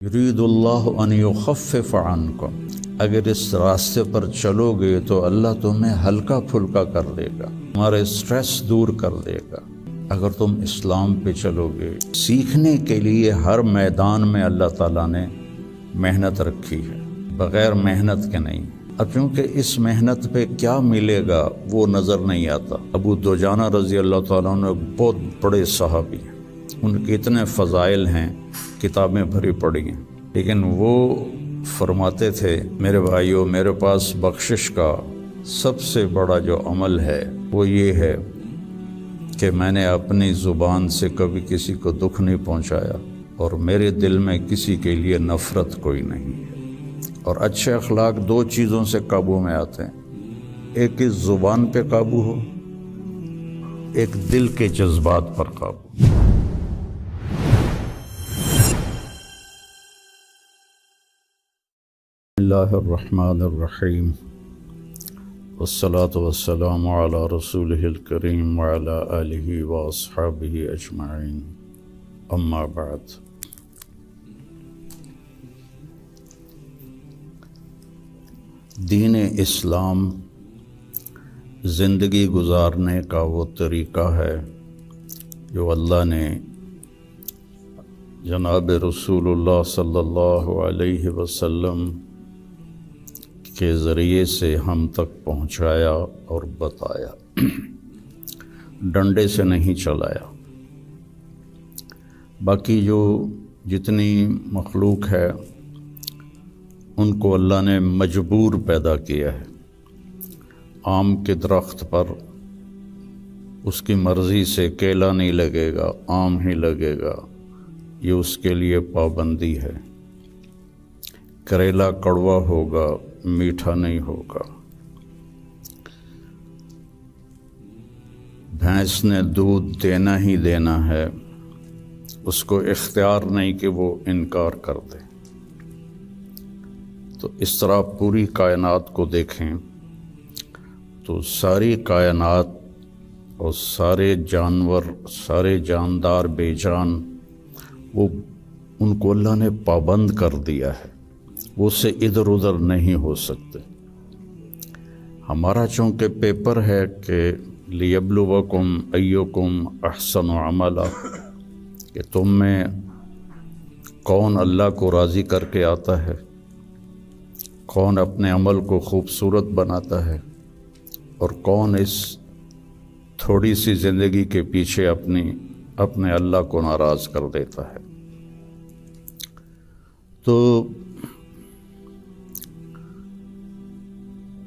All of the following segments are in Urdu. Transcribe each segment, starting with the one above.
یرید اللہ ان یخفف عنکم، اگر اس راستے پر چلو گے تو اللہ تمہیں ہلکا پھلکا کر دے گا، تمہارے اسٹریس دور کر دے گا۔ اگر تم اسلام پہ چلو گے، سیکھنے کے لیے ہر میدان میں اللہ تعالیٰ نے محنت رکھی ہے، بغیر محنت کے نہیں۔ اب چونکہ اس محنت پہ کیا ملے گا وہ نظر نہیں آتا۔ ابو دجانہ رضی اللہ تعالیٰ عنہ بہت بڑے صحابی ہیں، ان کے اتنے فضائل ہیں، کتابیں بھری پڑی ہیں، لیکن وہ فرماتے تھے میرے بھائیوں، میرے پاس بخشش کا سب سے بڑا جو عمل ہے وہ یہ ہے کہ میں نے اپنی زبان سے کبھی کسی کو دکھ نہیں پہنچایا، اور میرے دل میں کسی کے لیے نفرت کوئی نہیں ہے۔ اور اچھے اخلاق دو چیزوں سے قابو میں آتے ہیں، ایک اس زبان پہ قابو ہو، ایک دل کے جذبات پر قابو۔ بسم اللہ الرحمن الرحیم، والصلاة والسلام علی رسولہ الکریم وعلی آلہ واصحابہ اجمعین، اما بعد۔ دین اسلام زندگی گزارنے کا وہ طریقہ ہے جو اللہ نے جناب رسول اللہ صلی اللہ علیہ وسلم کے ذریعے سے ہم تک پہنچایا اور بتایا، ڈنڈے سے نہیں چلایا۔ باقی جو جتنی مخلوق ہے ان کو اللہ نے مجبور پیدا کیا ہے۔ آم کے درخت پر اس کی مرضی سے کیلا نہیں لگے گا، آم ہی لگے گا، یہ اس کے لیے پابندی ہے۔ کریلا کڑوا ہوگا، میٹھا نہیں ہوگا۔ بھینس نے دودھ دینا ہی دینا ہے، اس کو اختیار نہیں کہ وہ انکار کر دے۔ تو اس طرح پوری کائنات کو دیکھیں تو ساری کائنات اور سارے جانور، سارے جاندار بے جان، وہ ان کو اللہ نے پابند کر دیا ہے، وہ اس سے ادھر ادھر نہیں ہو سکتے۔ ہمارا چونکہ پیپر ہے کہ لیبلوکم ایکم احسن عملا، کہ تم میں کون اللہ کو راضی کر کے آتا ہے، کون اپنے عمل کو خوبصورت بناتا ہے، اور کون اس تھوڑی سی زندگی کے پیچھے اپنے اللہ کو ناراض کر دیتا ہے۔ تو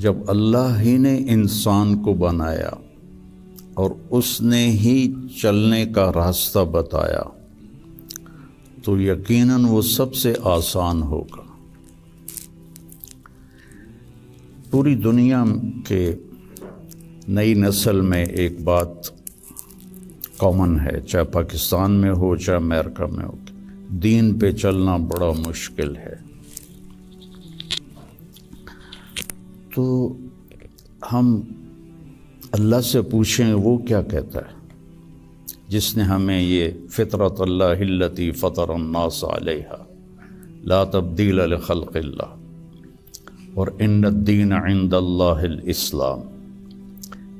جب اللہ ہی نے انسان کو بنایا اور اس نے ہی چلنے کا راستہ بتایا تو یقیناً وہ سب سے آسان ہوگا۔ پوری دنیا کے نئی نسل میں ایک بات کامن ہے، چاہے پاکستان میں ہو چاہے امریکہ میں ہو، دین پہ چلنا بڑا مشکل ہے۔ تو ہم اللہ سے پوچھیں وہ کیا کہتا ہے جس نے ہمیں یہ فطرت اللہ التی فطر الناس علیہا لا تبدیل لخلق اللہ اور ان الدین عند اللہ الاسلام،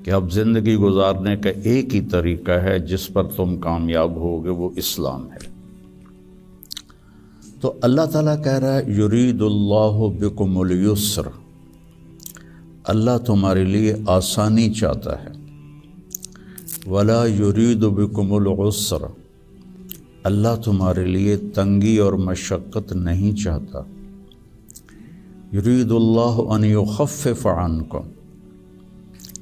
کہ اب زندگی گزارنے کا ایک ہی طریقہ ہے جس پر تم کامیاب ہوگے، وہ اسلام ہے۔ تو اللہ تعالیٰ کہہ رہا ہے یرید اللہ بکم الیسر، اللہ تمہارے لیے آسانی چاہتا ہے، ولا یرید بکم العسر، اللہ تمہارے لیے تنگی اور مشقت نہیں چاہتا۔ یرید اللہ ان یخفف عنکم،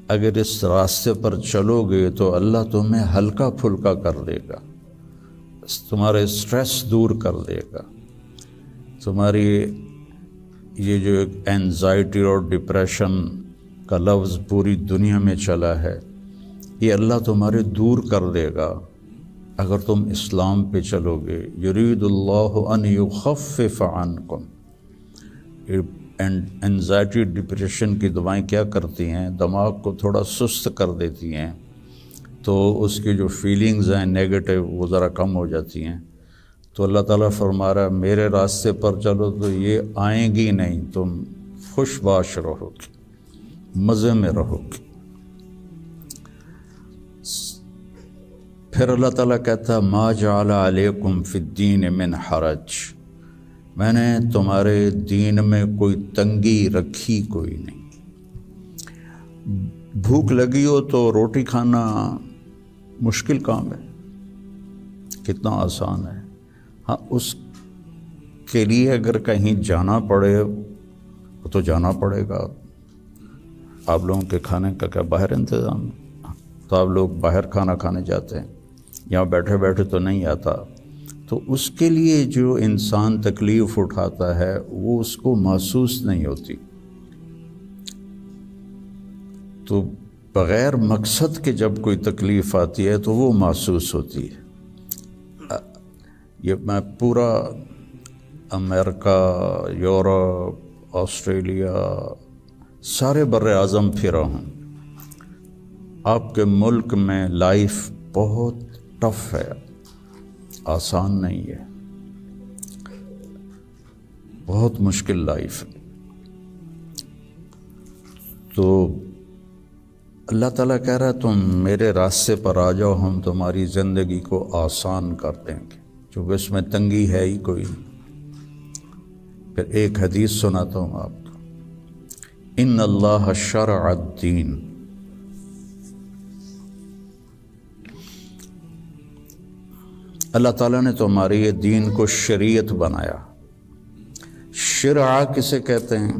اگر اس راستے پر چلو گے تو اللہ تمہیں ہلکا پھلکا کر دے گا، تمہارے اسٹریس دور کر دے گا، تمہاری یہ جو اینزائٹی اور ڈپریشن کا لفظ پوری دنیا میں چلا ہے، یہ اللہ تمہارے دور کر دے گا اگر تم اسلام پہ چلو گے۔ یرید اللہ ان یخفف عنکم، اینزائٹی ڈپریشن کی دوائیں کیا کرتی ہیں؟ دماغ کو تھوڑا سست کر دیتی ہیں، تو اس کی جو فیلنگز ہیں نیگیٹو وہ ذرا کم ہو جاتی ہیں، تو اللہ تعالیٰ فرما رہا ہے میرے راستے پر چلو تو یہ آئیں گی نہیں، تم خوش باش رہو گے، مزے میں رہو گے۔ پھر اللہ تعالیٰ کہتا ہے ما جعل علیکم فی الدین من حرج، میں نے تمہارے دین میں کوئی تنگی رکھی کوئی نہیں۔ بھوک لگی ہو تو روٹی کھانا مشکل کام ہے، کتنا آسان ہے۔ ہاں اس کے لیے اگر کہیں جانا پڑے تو جانا پڑے گا۔ آپ لوگوں کے کھانے کا کیا باہر انتظام ہے؟ تو آپ لوگ باہر کھانا کھانے جاتے ہیں، یہاں بیٹھے بیٹھے تو نہیں آتا۔ تو اس کے لیے جو انسان تکلیف اٹھاتا ہے وہ اس کو محسوس نہیں ہوتی، تو بغیر مقصد کے جب کوئی تکلیف آتی ہے تو وہ محسوس ہوتی ہے۔ یہ میں پورا امریکہ، یورپ، آسٹریلیا، سارے بر اعظم پھرا ہوں۔ آپ کے ملک میں لائف بہت ٹف ہے، آسان نہیں ہے، بہت مشکل لائف ہے۔ تو اللہ تعالیٰ کہہ رہا ہے تم میرے راستے پر آ جاؤ، ہم تمہاری زندگی کو آسان کر دیں گے، چونکہ اس میں تنگی ہے ہی کوئی نہیں۔ پھر ایک حدیث سناتا ہوں آپ کو، ان اللہ شرع الدین، اللہ تعالیٰ نے تمہارے یہ دین کو شریعت بنایا۔ شرع کسے کہتے ہیں؟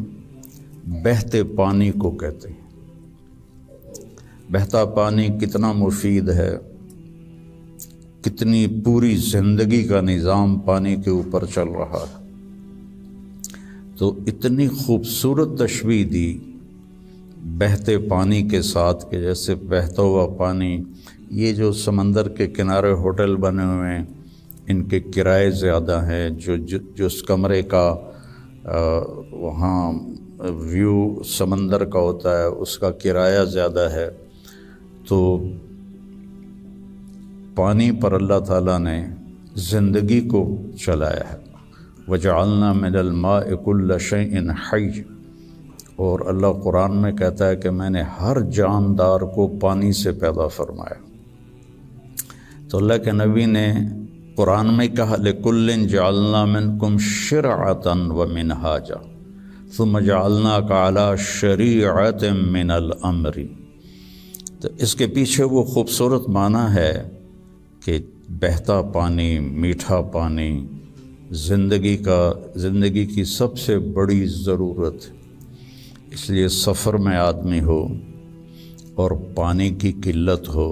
بہتے پانی کو کہتے ہیں۔ بہتا پانی کتنا مفید ہے، کتنی پوری زندگی کا نظام پانی کے اوپر چل رہا ہے۔ تو اتنی خوبصورت تشبیہ دی بہتے پانی کے ساتھ کہ جیسے بہتا ہوا پانی، یہ جو سمندر کے کنارے ہوٹل بنے ہوئے ہیں ان کے کرائے زیادہ ہیں، جو اس کمرے کا وہاں ویو سمندر کا ہوتا ہے اس کا کرایہ زیادہ ہے۔ تو پانی پر اللہ تعالیٰ نے زندگی کو چلایا ہے۔ وَجَعَلْنَا مِنَ الْمَاءِ كُلَّ شَيْءٍ حَيٍّ، اور اللہ قرآن میں کہتا ہے کہ میں نے ہر جاندار کو پانی سے پیدا فرمایا۔ تو اللہ کے نبی نے قرآن میں کہا لِكُلٍّ جَعَلْنَا مِنْكُمْ شِرْعَةً وَمِنْهَاجًا ثُمَّ جَعَلْنَاكَ عَلَى شَرِيعَةٍ مِنَ الْأَمْرِ۔ تو اس کے پیچھے وہ خوبصورت معنی ہے کہ بہتا پانی، میٹھا پانی زندگی کی سب سے بڑی ضرورت۔ اس لیے سفر میں آدمی ہو اور پانی کی قلت ہو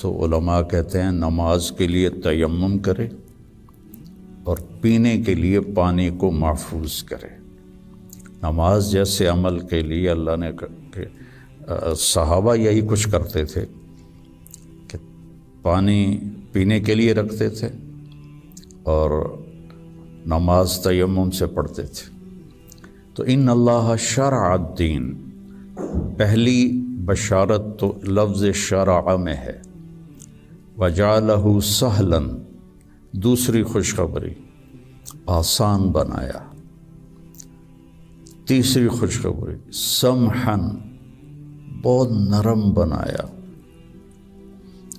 تو علماء کہتے ہیں نماز کے لیے تیمم کرے اور پینے کے لیے پانی کو محفوظ کرے۔ نماز جیسے عمل کے لیے اللہ نے صحابہ یہی کچھ کرتے تھے کہ پانی پینے کے لیے رکھتے تھے اور نماز تیمم سے پڑھتے تھے۔ تو ان اللہ شرع الدین، پہلی بشارت تو لفظ شرع میں ہے، وجعلہ سہلا، دوسری خوشخبری آسان بنایا، تیسری خوشخبری سمحن، بہت نرم بنایا،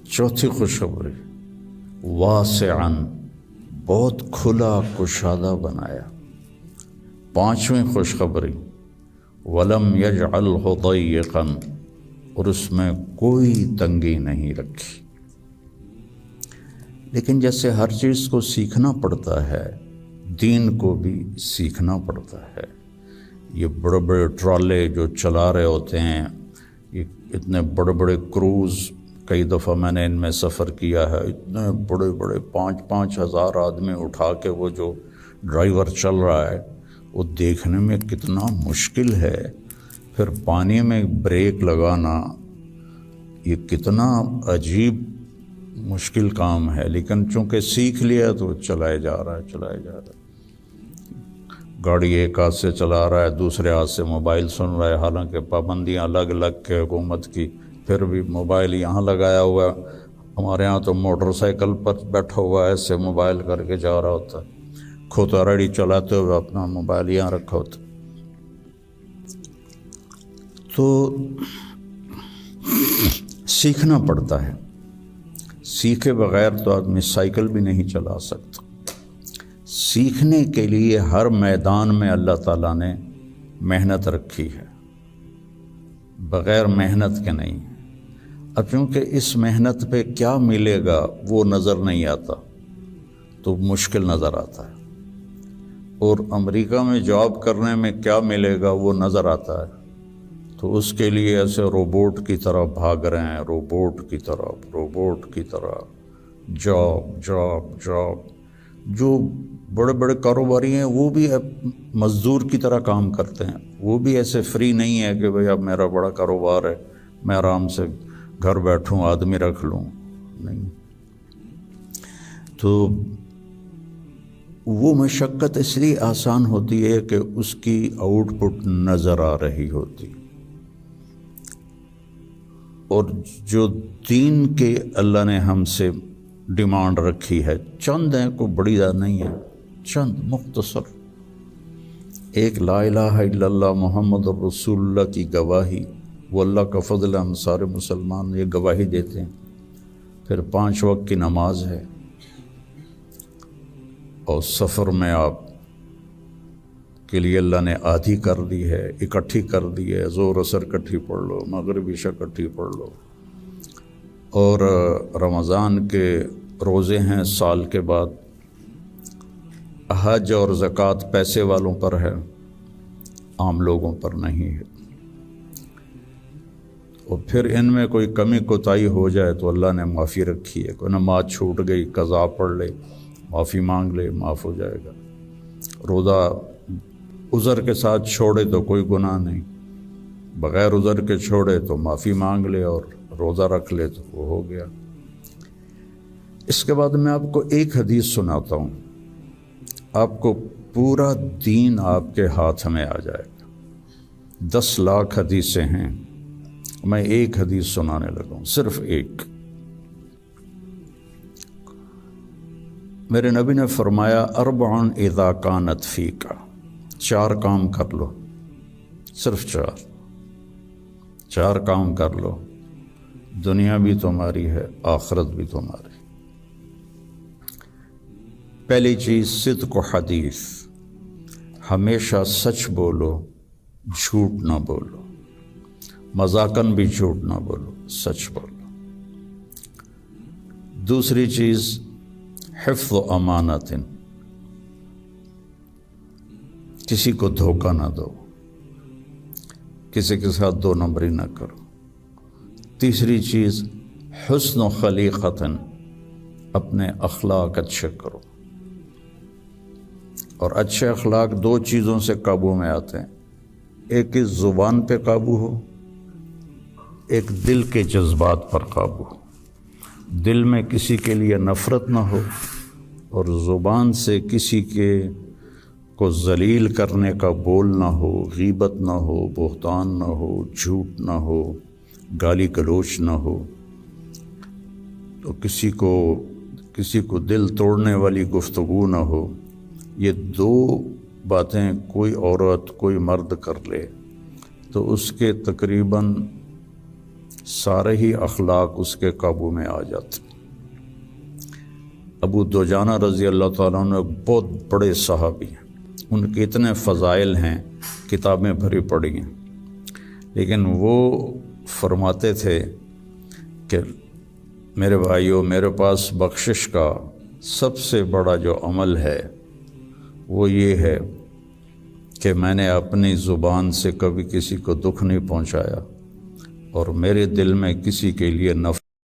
چوتھی خوشخبری واسعاً، بہت کھلا کشادہ بنایا، پانچویں خوشخبری ولم یجعلہ ضیقاً، اور اس میں کوئی تنگی نہیں رکھی۔ لیکن جیسے ہر چیز کو سیکھنا پڑتا ہے، دین کو بھی سیکھنا پڑتا ہے۔ یہ بڑے بڑے ٹرالے جو چلا رہے ہوتے ہیں، یہ اتنے بڑے بڑے کروز، کئی دفعہ میں نے ان میں سفر کیا ہے، اتنے بڑے بڑے 5-5 ہزار آدمی اٹھا کے وہ جو ڈرائیور چل رہا ہے وہ دیکھنے میں کتنا مشکل ہے۔ پھر پانی میں بریک لگانا یہ کتنا عجیب مشکل کام ہے، لیکن چونکہ سیکھ لیا تو چلائے جا رہا ہے۔ گاڑی ایک ہاتھ سے چلا رہا ہے، دوسرے ہاتھ سے موبائل سن رہا ہے، حالانکہ پابندیاں الگ الگ کے حکومت کی، پھر بھی موبائل یہاں لگایا ہوا ہے، ہمارے ہاں تو موٹر سائیکل پر بیٹھا ہوا ہے، ایسے موبائل کر کے جا رہا ہوتا ہے، کھوتا ریڈی چلاتے ہوئے اپنا موبائل یہاں رکھا ہوتا ہے۔ تو سیکھنا پڑتا ہے، سیکھے بغیر تو آدمی سائیکل بھی نہیں چلا سکتا۔ سیکھنے کے لیے ہر میدان میں اللہ تعالیٰ نے محنت رکھی ہے، بغیر محنت کے نہیں۔ اب چونکہ اس محنت پہ کیا ملے گا وہ نظر نہیں آتا تو مشکل نظر آتا ہے، اور امریکہ میں جاب کرنے میں کیا ملے گا وہ نظر آتا ہے، تو اس کے لیے ایسے روبوٹ کی طرح بھاگ رہے ہیں، روبوٹ کی طرح جاب جاب جاب۔ جو بڑے بڑے کاروباری ہیں وہ بھی مزدور کی طرح کام کرتے ہیں، وہ بھی ایسے فری نہیں ہے کہ بھئی اب میرا بڑا کاروبار ہے میں آرام سے گھر بیٹھوں آدمی رکھ لوں، نہیں۔ تو وہ مشقت اس لیے آسان ہوتی ہے کہ اس کی آؤٹ پٹ نظر آ رہی ہوتی، اور جو دین کے اللہ نے ہم سے ڈیمانڈ رکھی ہے چند ہیں، کوئی بڑی زیادہ نہیں ہے، چند مختصر، ایک لا الہ الا اللہ محمد رسول اللہ کی گواہی، وہ اللہ کا فضل، ہم سارے مسلمان یہ گواہی دیتے ہیں۔ پھر 5 وقت کی نماز ہے، اور سفر میں آپ کے لیے اللہ نے آدھی کر دی ہے، اکٹھی کر دی ہے، ظہر عصر اکٹھی پڑھ لو، مغرب عشاء اکٹھی پڑھ لو، اور رمضان کے روزے ہیں سال کے بعد، حج اور زکوٰۃ پیسے والوں پر ہے، عام لوگوں پر نہیں ہے۔ اور پھر ان میں کوئی کمی کوتاہی ہو جائے تو اللہ نے معافی رکھی ہے، کوئی نماز چھوٹ گئی قضا پڑھ لے، معافی مانگ لے، معاف ہو جائے گا۔ روزہ عذر کے ساتھ چھوڑے تو کوئی گناہ نہیں، بغیر عذر کے چھوڑے تو معافی مانگ لے اور روزہ رکھ لے تو وہ ہو گیا۔ اس کے بعد میں آپ کو ایک حدیث سناتا ہوں، آپ کو پورا دین آپ کے ہاتھ میں آ جائے گا۔ 10 لاکھ حدیثیں ہیں، میں ایک حدیث سنانے لگا ہوں، صرف ایک۔ میرے نبی نے فرمایا 4 اذا کانت فیک، 4 کام کر لو، صرف 4 کام کر لو، دنیا بھی تمہاری ہے آخرت بھی تمہاری۔ پہلی چیز صدق و حدیث، ہمیشہ سچ بولو، جھوٹ نہ بولو، مذاقاً بھی جھوٹ نہ بولو، سچ بولو۔ دوسری چیز حفظ و امانت، کسی کو دھوکہ نہ دو، کسی کے ساتھ 2 نمبری نہ کرو۔ تیسری چیز حسن و خلیقت، اپنے اخلاق اچھے کرو، اور اچھے اخلاق 2 چیزوں سے قابو میں آتے ہیں، ایک اس زبان پہ قابو ہو، ایک دل کے جذبات پر قابو ہو، دل میں کسی کے لیے نفرت نہ ہو، اور زبان سے کسی کے کو ذلیل کرنے کا بول نہ ہو، غیبت نہ ہو، بہتان نہ ہو، جھوٹ نہ ہو، گالی گلوچ نہ ہو، تو کسی کو دل توڑنے والی گفتگو نہ ہو۔ یہ 2 باتیں کوئی عورت کوئی مرد کر لے تو اس کے تقریباً سارے ہی اخلاق اس کے قابو میں آ جاتے۔ ابو دجانہ رضی اللہ تعالیٰ عنہ بہت بڑے صحابی ہیں، ان کے اتنے فضائل ہیں، کتابیں بھری پڑی ہیں، لیکن وہ فرماتے تھے کہ میرے بھائیوں، میرے پاس بخشش کا سب سے بڑا جو عمل ہے وہ یہ ہے کہ میں نے اپنی زبان سے کبھی کسی کو دکھ نہیں پہنچایا، اور میرے دل میں کسی کے لیے نفرت